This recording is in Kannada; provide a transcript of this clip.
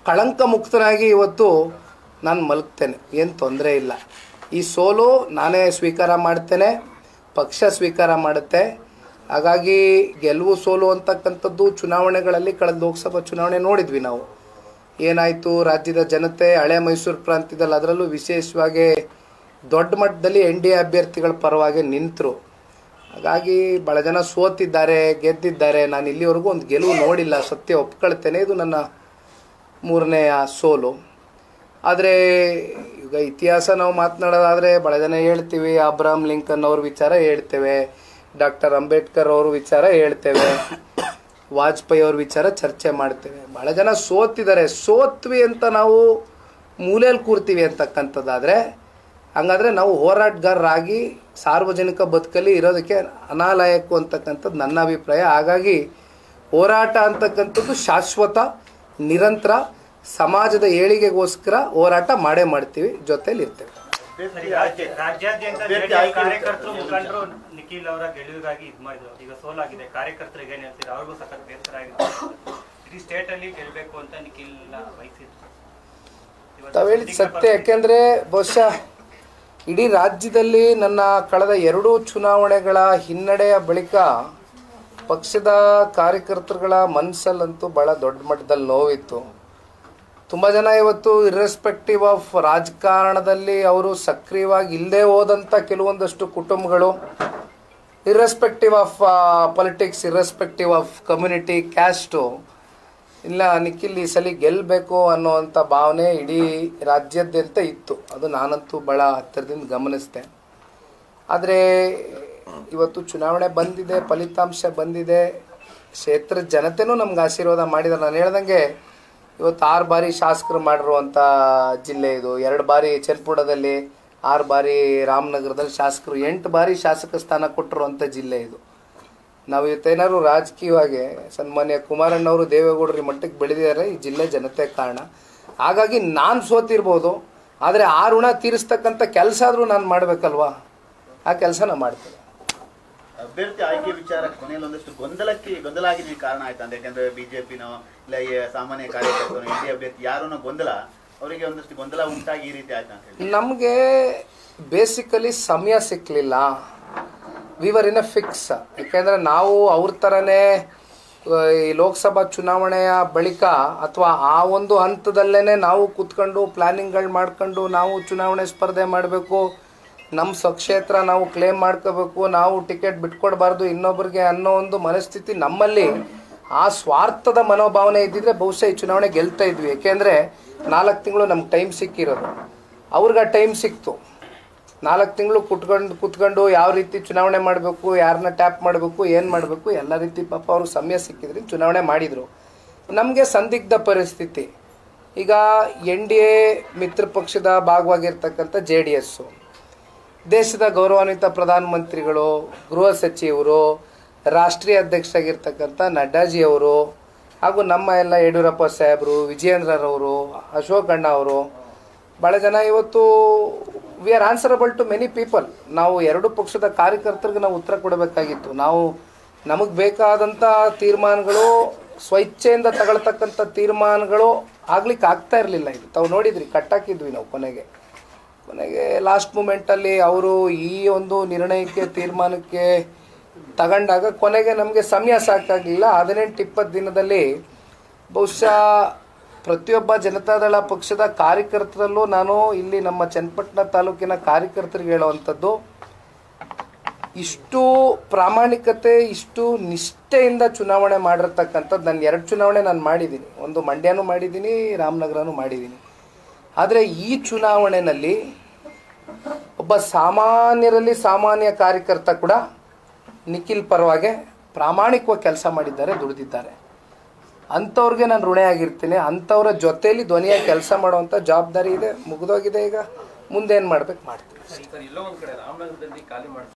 ಕಳಂಕ ಮುಕ್ತನಾಗಿ ಇವತ್ತು ನಾನು ಮಲಗ್ತೇನೆ, ಏನು ತೊಂದರೆ ಇಲ್ಲ. ಈ ಸೋಲು ನಾನೇ ಸ್ವೀಕಾರ ಮಾಡ್ತೇನೆ, ಪಕ್ಷ ಸ್ವೀಕಾರ ಮಾಡುತ್ತೆ. ಹಾಗಾಗಿ ಗೆಲುವು ಸೋಲು ಅಂತಕ್ಕಂಥದ್ದು ಚುನಾವಣೆಗಳಲ್ಲಿ ಕಳೆದ ಲೋಕಸಭಾ ಚುನಾವಣೆ ನೋಡಿದ್ವಿ ನಾವು. ಏನಾಯಿತು, ರಾಜ್ಯದ ಜನತೆ ಹಳೆ ಮೈಸೂರು ಪ್ರಾಂತ್ಯದಲ್ಲಿ ಅದರಲ್ಲೂ ವಿಶೇಷವಾಗಿ ದೊಡ್ಡ ಮಟ್ಟದಲ್ಲಿ NDA ಅಭ್ಯರ್ಥಿಗಳ ಪರವಾಗಿ ನಿಂತರು. ಹಾಗಾಗಿ ಭಾಳ ಜನ ಸೋತಿದ್ದಾರೆ, ಗೆದ್ದಿದ್ದಾರೆ. ನಾನು ಇಲ್ಲಿವರೆಗೂ ಒಂದು ಗೆಲುವು ನೋಡಿಲ್ಲ, ಸತ್ಯ ಒಪ್ಕೊಳ್ತೇನೆ. ಇದು ನನ್ನ 3ನೇಯ ಸೋಲು. ಆದರೆ ಈಗ ಇತಿಹಾಸ ನಾವು ಮಾತನಾಡೋದಾದರೆ ಭಾಳ ಜನ ಹೇಳ್ತೀವಿ, ಅಬ್ರಹಾಂ ಲಿಂಕನ್ ಅವ್ರ ವಿಚಾರ ಹೇಳ್ತೇವೆ, ಡಾಕ್ಟರ್ ಅಂಬೇಡ್ಕರ್ ಅವ್ರ ವಿಚಾರ ಹೇಳ್ತೇವೆ, ವಾಜಪೇಯಿ ಅವ್ರ ವಿಚಾರ ಚರ್ಚೆ ಮಾಡ್ತೇವೆ. ಭಾಳ ಜನ ಸೋತಿದ್ದಾರೆ. ಸೋತ್ವಿ ಅಂತ ನಾವು ಮೂಲೆಯಲ್ಲಿ ಕೂರ್ತೀವಿ ಅಂತಕ್ಕಂಥದ್ದಾದರೆ ಹಂಗಾದರೆ ನಾವು ಹೋರಾಟಗಾರರಾಗಿ ಸಾರ್ವಜನಿಕ ಬದುಕಲ್ಲಿ ಇರೋದಕ್ಕೆ ಅನಾಲಾಯಕು ಅಂತಕ್ಕಂಥದ್ದು ನನ್ನ ಅಭಿಪ್ರಾಯ. ಹಾಗಾಗಿ ಹೋರಾಟ ಅಂತಕ್ಕಂಥದ್ದು ಶಾಶ್ವತ, ನಿರಂತರ, ಸಮಾಜದ ಏಳಿಗೆಗೋಸ್ಕರ ಹೋರಾಟ ಮಾಡೇ ಮಾಡ್ತೀವಿ, ಜೊತೆಲಿ ಇರ್ತೇವೆ. ರಾಜ್ಯಾದ್ಯಂತ ಕಾರ್ಯಕರ್ತರು ಮುಖಂಡರು ನಿಖಿಲ್ ಅವರ ಗೆಲುವಿಗಾಗಿ ಇದು ಮಾಡಿದ್ರು. ಈಗ ಸೋಲಾಗಿದೆ, ಕಾರ್ಯಕರ್ತರಿಗೆ ಏನ್ ಹೇಳ್ತೀರಾ? ಅವ್ರಿಗೂ ಸಖತ್ ಬೇಸರ ಆಗಿದೆ. ಇಡೀ ಸ್ಟೇಟ್ ಅಲ್ಲಿ ಗೆಲ್ಬೇಕು ಅಂತ ನಿಖಿಲ್ ಬಯಸಿದ್ರು. ತಾವು ಹೇಳಿದ ಸತ್ಯ. ಯಾಕೆಂದ್ರೆ ಬಹುಶಃ ಇಡೀ ರಾಜ್ಯದಲ್ಲಿ ನನ್ನ ಕಳೆದ 2 ಚುನಾವಣೆಗಳ ಹಿನ್ನಡೆಯ ಬಳಿಕ ಪಕ್ಷದ ಕಾರ್ಯಕರ್ತರುಗಳ ಮನಸ್ಸಲ್ಲಂತೂ ಭಾಳ ದೊಡ್ಡ ಮಟ್ಟದಲ್ಲಿ ನೋವಿತ್ತು. ತುಂಬ ಜನ ಇವತ್ತು ಇರ್ರೆಸ್ಪೆಕ್ಟಿವ್ ಆಫ್ ರಾಜಕಾರಣದಲ್ಲಿ ಅವರು ಸಕ್ರಿಯವಾಗಿ ಇಲ್ಲದೆ ಹೋದಂಥ ಕೆಲವೊಂದಷ್ಟು ಕುಟುಂಬಗಳು, irrespective of politics, irrespective of community, caste, ಇಲ್ಲ ನಿಖಿಲ್ ಈ ಸಲ ಗೆಲ್ಲಬೇಕು ಅನ್ನೋವಂಥ ಭಾವನೆ ಇಡೀ ರಾಜ್ಯಾದ್ಯಂತ ಇತ್ತು. ಅದು ನಾನಂತೂ ಭಾಳ ಹತ್ತಿರದಿಂದ ಗಮನಿಸಿದೆ. ಆದರೆ ಇವತ್ತು ಚುನಾವಣೆ ಬಂದಿದೆ, ಫಲಿತಾಂಶ ಬಂದಿದೆ, ಕ್ಷೇತ್ರದ ಜನತೆನೂ ನಮ್ಗೆ ಆಶೀರ್ವಾದ ಮಾಡಿದ್ದಾರೆ. ನಾನು ಹೇಳ್ದಂಗೆ ಇವತ್ತು 6 ಬಾರಿ ಶಾಸಕರು ಮಾಡಿರುವಂಥ ಜಿಲ್ಲೆ ಇದು. 2 ಬಾರಿ ಚನ್ನಪಟ್ಟಣದಲ್ಲಿ, 6 ಬಾರಿ ರಾಮನಗರದಲ್ಲಿ ಶಾಸಕರು, 8 ಬಾರಿ ಶಾಸಕ ಸ್ಥಾನ ಕೊಟ್ಟಿರುವಂಥ ಜಿಲ್ಲೆ ಇದು. ನಾವು ಇವತ್ತೇನಾದ್ರು ರಾಜಕೀಯವಾಗಿ ಸನ್ಮಾನ್ಯ ಕುಮಾರಣ್ಣವರು, ದೇವೇಗೌಡರು ಮಟ್ಟಕ್ಕೆ ಬೆಳೆದಿದ್ದಾರೆ, ಈ ಜಿಲ್ಲೆ ಜನತೆ ಕಾರಣ. ಹಾಗಾಗಿ ನಾನು ಸೋತಿರ್ಬೋದು, ಆದರೆ ಆ ಋಣ ತೀರಿಸ್ತಕ್ಕಂಥ ಕೆಲಸ ಆದರೂ ನಾನು ಮಾಡಬೇಕಲ್ವಾ, ಆ ಕೆಲಸ ನಾನು ಮಾಡ್ತೇನೆ. ಅಭ್ಯರ್ಥಿ ಆಯ್ಕೆ ವಿಚಾರ ಕೊನೆಯಲ್ಲಿ ಒಂದಷ್ಟು ಗೊಂದಲ ಆಗಿದೆ ಕಾರಣ ಆಯ್ತು ಅಂತ. ಯಾಕಂದ್ರೆ ಬಿಜೆಪಿನೋ ಇಲ್ಲ ಸಾಮಾನ್ಯ ಕಾರ್ಯಕರ್ತರು NDA ಅಭ್ಯರ್ಥಿ ಯಾರೋ ಗೊಂದಲ, ಅವರಿಗೆ ಒಂದಷ್ಟು ಗೊಂದಲ ಉಂಟಾಗಿ ಈ ರೀತಿ ಆಯ್ತು ಅಂತ ಹೇಳಿ. ನಮಗೆ ಬೇಸಿಕಲಿ ಸಮಯ ಸಿಕ್ಕಲಿಲ್ಲ. We were in a fix. ಯಾಕೆಂದರೆ ನಾವು ಅವ್ರ ಥರನೇ ಈ ಲೋಕಸಭಾ ಚುನಾವಣೆಯ ಬಳಿಕ ಅಥವಾ ಆ ಒಂದು ಹಂತದಲ್ಲೇ ನಾವು ಕೂತ್ಕೊಂಡು ಪ್ಲ್ಯಾನಿಂಗ್ಗಳು ಮಾಡ್ಕೊಂಡು ನಾವು ಚುನಾವಣೆ ಸ್ಪರ್ಧೆ ಮಾಡಬೇಕು, ನಮ್ಮ ಸ್ವಕ್ಷೇತ್ರ ನಾವು ಕ್ಲೇಮ್ ಮಾಡ್ಕೋಬೇಕು, ನಾವು ಟಿಕೆಟ್ ಬಿಟ್ಕೊಡ್ಬಾರ್ದು ಇನ್ನೊಬ್ಬರಿಗೆ ಅನ್ನೋ ಒಂದು ಮನಸ್ಥಿತಿ ನಮ್ಮಲ್ಲಿ, ಆ ಸ್ವಾರ್ಥದ ಮನೋಭಾವನೆ ಇದ್ದಿದ್ರೆ ಬಹುಶಃ ಈ ಚುನಾವಣೆ ಗೆಲ್ತಾ ಇದ್ವಿ. ಏಕೆಂದರೆ 4 ತಿಂಗಳು ನಮ್ಗೆ ಟೈಮ್ ಸಿಕ್ಕಿರೋದು, ಅವ್ರಿಗೆ ಆ ಟೈಮ್ ಸಿಕ್ತು. 4 ತಿಂಗಳು ಕೂತ್ಕೊಂಡು ಯಾವ ರೀತಿ ಚುನಾವಣೆ ಮಾಡಬೇಕು, ಯಾರನ್ನ ಟ್ಯಾಪ್ ಮಾಡಬೇಕು, ಏನು ಮಾಡಬೇಕು, ಎಲ್ಲ ರೀತಿ ಪಾಪ ಅವ್ರಿಗೆ ಸಮಯ ಸಿಕ್ಕಿದ್ರೆ ಚುನಾವಣೆ ಮಾಡಿದರು. ನಮಗೆ ಸಂದಿಗ್ಧ ಪರಿಸ್ಥಿತಿ. ಈಗ NDA ಮಿತ್ರ ಪಕ್ಷದ ಭಾಗವಾಗಿರ್ತಕ್ಕಂಥ JDS, ದೇಶದ ಗೌರವಾನ್ವಿತ ಪ್ರಧಾನಮಂತ್ರಿಗಳು, ಗೃಹ ಸಚಿವರು, ರಾಷ್ಟ್ರೀಯ ಅಧ್ಯಕ್ಷರಾಗಿರ್ತಕ್ಕಂಥ ನಡ್ಡಾಜಿಯವರು, ಹಾಗೂ ನಮ್ಮ ಎಲ್ಲ ಯಡಿಯೂರಪ್ಪ ಸಾಹೇಬರು, ವಿಜಯೇಂದ್ರರವರು, ಅಶೋಕ್ ಅಣ್ಣ ಅವರು, ಭಾಳ ಜನ ಇವತ್ತು we are answerable to many people. ನಾವು 2 ಪಕ್ಷದ ಕಾರ್ಯಕರ್ತರಿಗೆ ನಾವು ಉತ್ತರ ಕೊಡಬೇಕಾಗಿತ್ತು. ನಾವು ನಮಗೆ ಬೇಕಾದಂಥ ತೀರ್ಮಾನಗಳು, ಸ್ವಇಚ್ಛೆಯಿಂದ ತಗೊಳ್ತಕ್ಕಂಥ ತೀರ್ಮಾನಗಳು ಆಗ್ಲಿಕ್ಕೆ ಆಗ್ತಾ ಇರಲಿಲ್ಲ. ಇದು ತಾವು ನೋಡಿದ್ರಿ, ಕಟ್ಟಾಕಿದ್ವಿ ನಾವು. ಕೊನೆಗೆ ಲಾಸ್ಟ್ ಮೂಮೆಂಟಲ್ಲಿ ಅವರು ಈ ಒಂದು ನಿರ್ಣಯಕ್ಕೆ, ತೀರ್ಮಾನಕ್ಕೆ ತಗೊಂಡಾಗ ಕೊನೆಗೆ ನಮಗೆ ಸಮಯ ಸಾಕಾಗಲಿಲ್ಲ. 18-20 ದಿನದಲ್ಲಿ ಬಹುಶಃ ಪ್ರತಿಯೊಬ್ಬ ಜನತಾದಳ ಪಕ್ಷದ ಕಾರ್ಯಕರ್ತರಲ್ಲೂ ನಾನು ಇಲ್ಲಿ ನಮ್ಮ ಚನ್ನಪಟ್ಟಣ ತಾಲೂಕಿನ ಕಾರ್ಯಕರ್ತರಿಗೆ ಹೇಳುವಂಥದ್ದು, ಇಷ್ಟು ಪ್ರಾಮಾಣಿಕತೆ, ಇಷ್ಟು ನಿಷ್ಠೆಯಿಂದ ಚುನಾವಣೆ ಮಾಡಿರ್ತಕ್ಕಂಥದ್ದು ನಾನು 2 ಚುನಾವಣೆ ನಾನು ಮಾಡಿದ್ದೀನಿ. ಒಂದು ಮಂಡ್ಯನೂ ಮಾಡಿದ್ದೀನಿ, ರಾಮನಗರನೂ ಮಾಡಿದ್ದೀನಿ. ಆದರೆ ಈ ಚುನಾವಣೆಯಲ್ಲಿ ಒಬ್ಬ ಸಾಮಾನ್ಯರಲ್ಲಿ ಸಾಮಾನ್ಯ ಕಾರ್ಯಕರ್ತ ಕೂಡ ನಿಖಿಲ್ ಪರವಾಗಿ ಪ್ರಾಮಾಣಿಕವಾಗಿ ಕೆಲಸ ಮಾಡಿದ್ದಾರೆ, ದುಡಿದಿದ್ದಾರೆ. ಅಂಥವ್ರಿಗೆ ನಾನು ಋಣಿಯಾಗಿರ್ತೀನಿ. ಅಂಥವ್ರ ಜೊತೆಯಲ್ಲಿ ಧ್ವನಿಯಾಗಿ ಕೆಲಸ ಮಾಡುವಂಥ ಜವಾಬ್ದಾರಿ ಇದೆ, ಮುಗಿದೋಗಿದೆ. ಈಗ ಮುಂದೆ ಏನು ಮಾಡ್ಬೇಕು ಮಾಡ್ತೀನಿ.